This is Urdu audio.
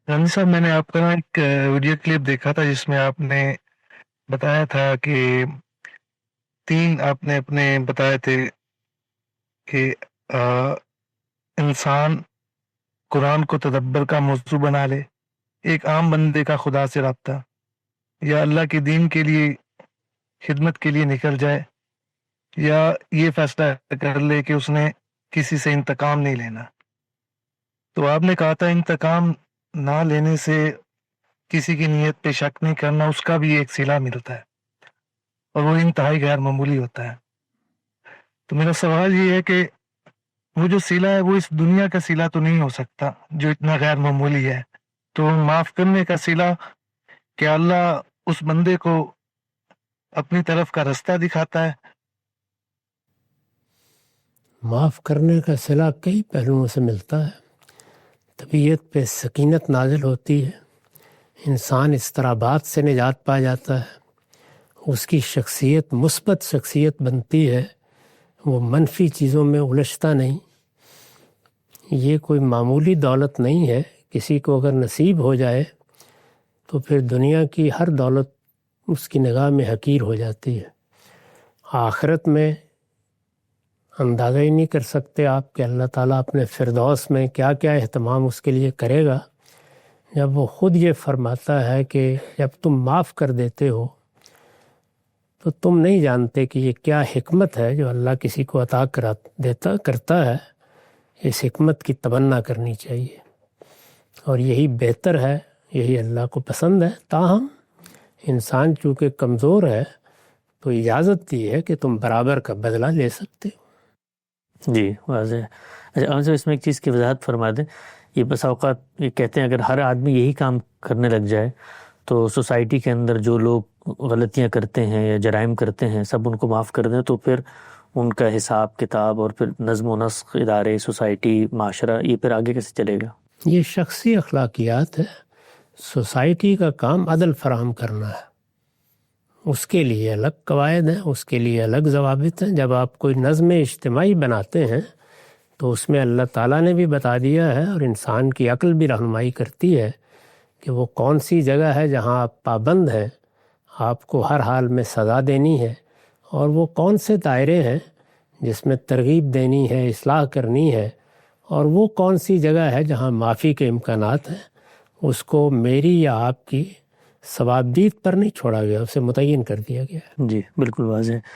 رانی صاحب، میں نے آپ کا ایک ویڈیو کلپ دیکھا تھا جس میں آپ نے بتایا تھا کہ تین آپ نے اپنے بتائے تھے کہ آ، انسان قرآن کو تدبر کا موضوع بنا لے، ایک عام بندے کا خدا سے رابطہ، یا اللہ کے دین کے لیے خدمت کے لیے نکل جائے، یا یہ فیصلہ کر لے کہ اس نے کسی سے انتقام نہیں لینا۔ تو آپ نے کہا تھا انتقام نہ لینے سے، کسی کی نیت پہ شک نہیں کرنا، اس کا بھی ایک صلہ ملتا ہے اور وہ انتہائی غیر معمولی ہوتا ہے۔ تو میرا سوال یہ ہے کہ وہ جو صلہ ہے وہ اس دنیا کا صلہ تو نہیں ہو سکتا جو اتنا غیر معمولی ہے، تو معاف کرنے کا صلہ، کہ اللہ اس بندے کو اپنی طرف کا رستہ دکھاتا ہے؟ معاف کرنے کا صلہ کئی پہلوؤں سے ملتا ہے۔ طبیعت پہ سکینت نازل ہوتی ہے، انسان اضطرابات سے نجات پا جاتا ہے، اس کی شخصیت مثبت شخصیت بنتی ہے، وہ منفی چیزوں میں الجھتا نہیں۔ یہ کوئی معمولی دولت نہیں ہے، کسی کو اگر نصیب ہو جائے تو پھر دنیا کی ہر دولت اس کی نگاہ میں حقیر ہو جاتی ہے۔ آخرت میں اندازہ ہی نہیں کر سکتے آپ کہ اللہ تعالیٰ اپنے فردوس میں کیا کیا اہتمام اس کے لیے کرے گا، جب وہ خود یہ فرماتا ہے کہ جب تم معاف کر دیتے ہو تو تم نہیں جانتے کہ یہ کیا حکمت ہے جو اللہ کسی کو عطا کرتا ہے۔ اس حکمت کی تمنا کرنی چاہیے اور یہی بہتر ہے، یہی اللہ کو پسند ہے۔ تاہم انسان چونکہ کمزور ہے تو اجازت دی ہے کہ تم برابر کا بدلہ لے سکتے ہو۔ جی واضح ہے۔ اچھا ہم سے اس میں ایک چیز کی وضاحت فرما دیں، یہ بس اوقات یہ کہتے ہیں اگر ہر آدمی یہی کام کرنے لگ جائے تو سوسائٹی کے اندر جو لوگ غلطیاں کرتے ہیں یا جرائم کرتے ہیں سب ان کو معاف کر دیں تو پھر ان کا حساب کتاب اور پھر نظم و نسق، ادارے، سوسائٹی، معاشرہ، یہ پھر آگے کیسے چلے گا؟ یہ شخصی اخلاقیات ہے۔ سوسائٹی کا کام عدل فراہم کرنا ہے، اس کے لیے الگ قواعد ہیں، اس کے لیے الگ ضوابط ہیں۔ جب آپ کوئی نظم اجتماعی بناتے ہیں تو اس میں اللہ تعالیٰ نے بھی بتا دیا ہے اور انسان کی عقل بھی رہنمائی کرتی ہے کہ وہ کون سی جگہ ہے جہاں آپ پابند ہیں، آپ کو ہر حال میں سزا دینی ہے، اور وہ کون سے دائرے ہیں جس میں ترغیب دینی ہے، اصلاح کرنی ہے، اور وہ کون سی جگہ ہے جہاں معافی کے امکانات ہیں۔ اس کو میری یا آپ کی ثوابدید پر نہیں چھوڑا گیا، اسے متعین کر دیا گیا ہے۔ جی بالکل واضح ہے۔